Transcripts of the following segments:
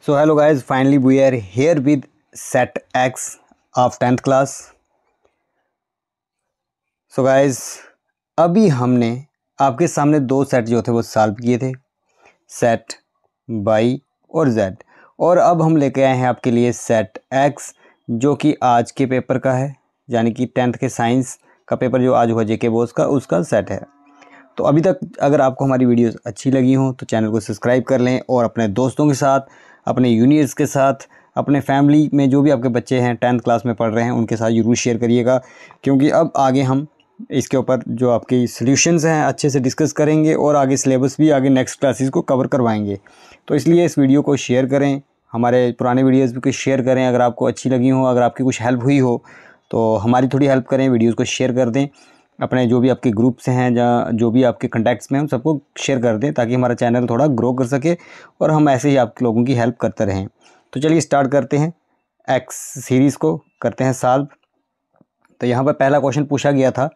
So hello guys, finally we are here with set X of 10th class. So guys, अभी हमने आपके सामने दो सेट जो थे वो सॉल्व किए थे, सेट बाई और जेड, और अब हम लेके आए हैं आपके लिए सेट एक्स जो कि आज के पेपर का है, यानी कि 10th के साइंस का पेपर जो आज हुआ जेके बोस का, उसका सेट है। तो अभी तक अगर आपको हमारी वीडियोस अच्छी लगी हो तो चैनल को सब्सक्राइब कर लें और अपने दोस्तों के साथ, अपने जूनियर्स के साथ, अपने फैमिली में जो भी आपके बच्चे हैं 10th क्लास में पढ़ रहे हैं उनके साथ ज़रूर शेयर करिएगा, क्योंकि अब आगे हम इसके ऊपर जो आपकी सॉल्यूशंस हैं अच्छे से डिस्कस करेंगे और आगे सिलेबस भी आगे नेक्स्ट क्लासेस को कवर करवाएंगे। तो इसलिए इस वीडियो को शेयर करें, हमारे पुराने वीडियोस भी कुछ शेयर करें, अगर आपको अच्छी लगी हो, अगर आपकी कुछ हेल्प हुई हो तो हमारी थोड़ी हेल्प करें, वीडियोज़ को शेयर कर दें, अपने जो भी आपके ग्रुप्स हैं या जो भी आपके कॉन्टैक्ट्स में हैं उन सबको शेयर कर दें ताकि हमारा चैनल थोड़ा ग्रो कर सके और हम ऐसे ही आप लोगों की हेल्प करते रहें। तो चलिए स्टार्ट करते हैं, एक्स सीरीज़ को करते हैं सॉल्व। तो यहाँ पर पहला क्वेश्चन पूछा गया था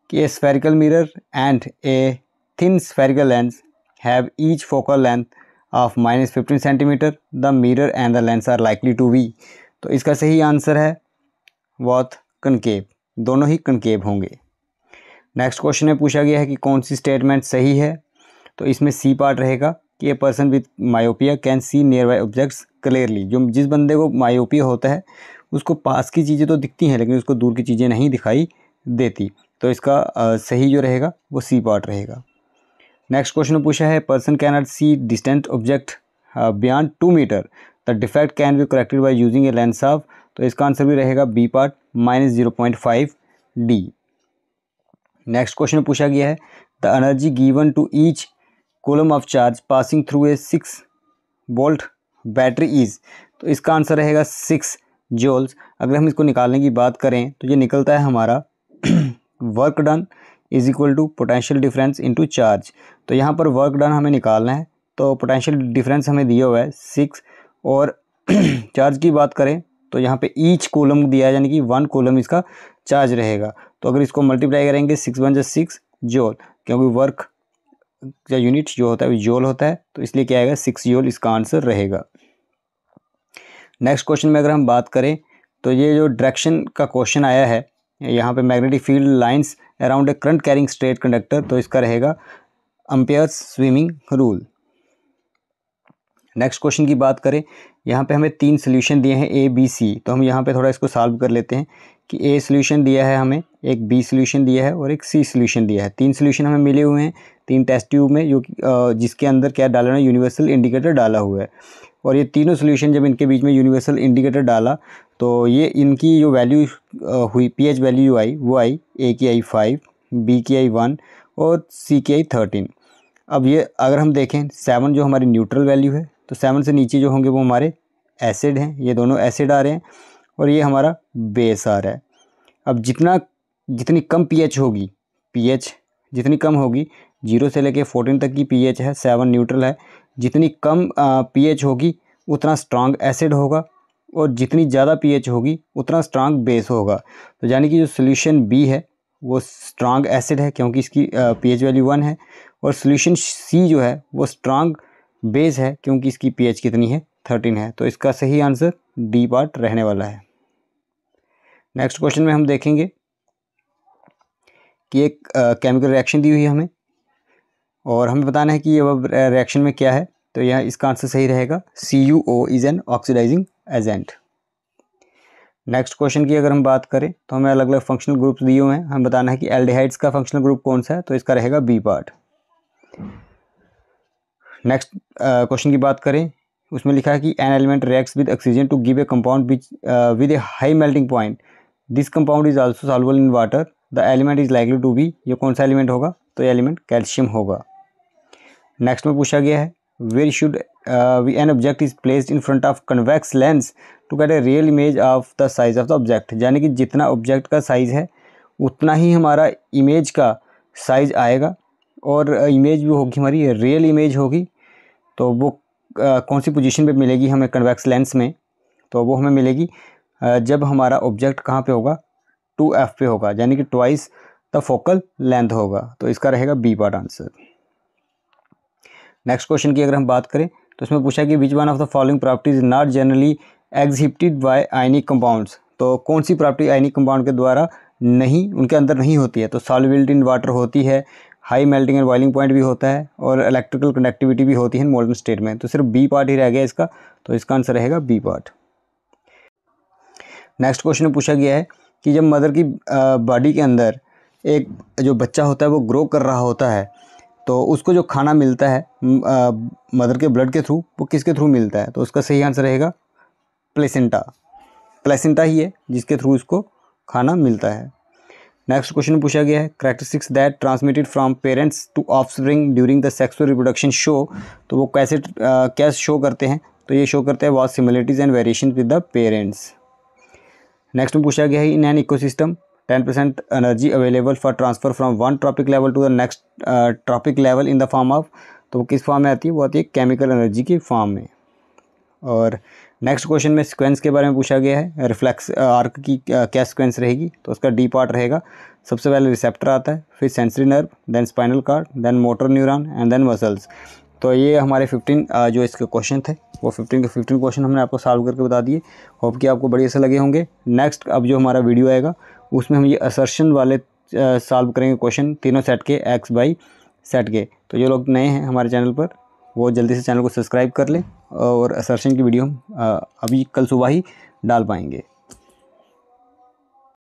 कि a spherical mirror and a thin spherical lens have each focal length of -15 centimetre, the mirror and the lens are likely to be. तो इसका सही आंसर है बोथ कनकेव, दोनों ही कनकेव होंगे। नेक्स्ट क्वेश्चन में पूछा गया है कि कौन सी स्टेटमेंट सही है, तो इसमें सी पार्ट रहेगा कि a person with myopia can see near by objects clearly. जो जिस बंदे को मायोपिया होता है उसको पास की चीज़ें तो दिखती हैं लेकिन उसको दूर की चीज़ें नहीं दिखाई देती, तो इसका सही जो रहेगा वो सी पार्ट रहेगा। नेक्स्ट क्वेश्चन में पूछा है person can not see distant object beyond 2 metre, the defect can be corrected by using a lens of, तो इसका आंसर भी रहेगा B part -0.5 D. Next question में पूछा गया है the energy given to each coulomb of charge passing through a 6 volt battery is, तो इसका आंसर रहेगा 6 जूल्स। अगर हम इसको निकालने की बात करें तो ये निकलता है हमारा work done is equal to potential difference into charge. तो यहाँ पर वर्क डन हमें निकालना है, तो पोटेंशियल डिफरेंस हमें दिया हुआ है 6, और चार्ज की बात करें तो यहाँ पे ईच कूलम दिया है, यानी कि 1 कूलम इसका चार्ज रहेगा। तो अगर इसको मल्टीप्लाई करेंगे 6 × 6 जूल, क्योंकि वर्क या यूनिट जो होता है वो जूल होता है, तो इसलिए क्या आएगा 6 जूल इसका आंसर रहेगा। नेक्स्ट क्वेश्चन में अगर हम बात करें तो ये जो डायरेक्शन का क्वेश्चन आया है, यहाँ पे magnetic field lines around a current carrying straight conductor, तो इसका रहेगा amperes swimming rule. Next question की बात करें, यहाँ पे हमें 3 सोल्यूशन दिए हैं ए बी सी, तो हम यहाँ पे थोड़ा इसको सॉल्व कर लेते हैं कि ए सोल्यूशन दिया है हमें, एक बी सोल्यूशन दिया है और एक सी सोल्यूशन दिया है। 3 सोल्यूशन हमें मिले हुए हैं 3 टेस्ट ट्यूब में, जो जिसके अंदर क्या डाला है, यूनिवर्सल इंडिकेटर डाला हुआ है, और ये तीनों सोल्यूशन जब इनके बीच में यूनिवर्सल इंडिकेटर डाला तो ये इनकी जो वैल्यू हुई, पीएच वैल्यू जो आई वो आई, ए की आई 5, बी की आई 1 और सी की आई 13। अब ये अगर हम देखें 7 जो हमारी न्यूट्रल वैल्यू है, तो 7 से नीचे जो होंगे वो हमारे एसिड हैं, ये दोनों एसिड आ रहे हैं, और ये हमारा बेस आ रहा है। अब जितनी कम पीएच होगी, पीएच जितनी कम होगी, 0 से लेके 14 तक की पीएच है, 7 न्यूट्रल है, जितनी कम पीएच होगी उतना स्ट्रांग एसिड होगा, और जितनी ज़्यादा पीएच होगी उतना स्ट्रांग बेस होगा। तो यानी कि जो सोल्यूशन बी है वो स्ट्रांग एसिड है क्योंकि इसकी पीएच वैल्यू 1 है, और सोल्यूशन सी जो है वो स्ट्रांग बेस है क्योंकि इसकी पीएच कितनी है, 13 है। तो इसका सही आंसर डी पार्ट रहने वाला है। नेक्स्ट क्वेश्चन में हम देखेंगे कि एक केमिकल रिएक्शन दी हुई है हमें, और हमें बताना है कि ये रिएक्शन में क्या है, तो यह इसका आंसर सही रहेगा CuO is an oxidising agent. Next question की अगर हम बात करें तो हमें अलग अलग फंक्शनल ग्रुप्स दिए हुए हैं, हमें बताना है कि एल्डिहाइड्स का फंक्शनल ग्रुप कौन सा है, तो इसका रहेगा बी पार्ट। नेक्स्ट क्वेश्चन की बात करें, उसमें लिखा है कि an element reacts with oxygen to give a compound with a high melting point, this compound is also soluble in water, the element is likely to be, ये कौन सा एलिमेंट होगा, तो ये एलिमेंट कैल्शियम होगा। नेक्स्ट में पूछा गया है where should an object is placed in front of convex lens to get a real image of the size of the object, यानी कि जितना ऑब्जेक्ट का साइज़ है उतना ही हमारा इमेज का साइज़ आएगा, और इमेज भी होगी हमारी रियल इमेज होगी। तो वो कौन सी पोजीशन पे मिलेगी हमें कन्वेक्स लेंस में, तो वो हमें मिलेगी जब हमारा ऑब्जेक्ट कहाँ पे होगा, 2f पे होगा, यानी कि ट्वाइस द फोकल लेंथ होगा। तो इसका रहेगा B part answer. Next question की अगर हम बात करें तो इसमें पूछा कि which one of the following properties is not generally exhibited by ionic compounds, तो कौन सी प्रॉपर्टी आयनिक कंपाउंड के द्वारा नहीं, उनके अंदर नहीं होती है। तो सॉल्युबिलिटी इन वाटर होती है, high melting and boiling point भी होता है, और इलेक्ट्रिकल कंडक्टिविटी भी होती है मोल्टन स्टेट में। तो सिर्फ बी पार्ट ही रह गया इसका, तो इसका आंसर रहेगा बी पार्ट। नेक्स्ट क्वेश्चन में पूछा गया है कि जब मदर की बॉडी के अंदर एक जो बच्चा होता है वो ग्रो कर रहा होता है, तो उसको जो खाना मिलता है मदर के ब्लड के थ्रू, वो किसके थ्रू मिलता है। तो उसका सही आंसर रहेगा प्लेसेंटा। प्लेसेंटा ही है जिसके थ्रू उसको खाना मिलता है। नेक्स्ट क्वेश्चन में पूछा गया है characteristics that transmitted from parents to offspring during the sexual reproduction show, तो वो कैसे क्या शो करते हैं। तो ये शो करते हैं vast similarities and variation with the parents. Next में पूछा गया है in an ecosystem 10% energy available for transfer from one trophic level to the next trophic level in the form of, तो वो किस फॉर्म में आती है, वो आती है केमिकल एनर्जी की फॉर्म में। और नेक्स्ट क्वेश्चन में सिक्वेंस के बारे में पूछा गया है, रिफ्लेक्स आर्क की क्या सिक्वेंस रहेगी। तो उसका डी पार्ट रहेगा, सबसे पहले रिसेप्टर आता है, फिर sensory nerve, then spinal cord, then motor neuron and then muscles. तो ये हमारे 15 जो इसके क्वेश्चन थे वो 15 के 15 क्वेश्चन हमने आपको सॉल्व करके बता दिए। होप कि आपको बढ़िया से लगे होंगे। नेक्स्ट अब जो हमारा वीडियो आएगा उसमें हम ये असर्शन वाले सॉल्व करेंगे क्वेश्चन, तीनों सेट के एक्स बाई सेट के। तो जो लोग नए हैं हमारे चैनल पर वो जल्दी से चैनल को सब्सक्राइब कर लें, और असर्शन की वीडियो हम अभी कल सुबह ही डाल पाएंगे।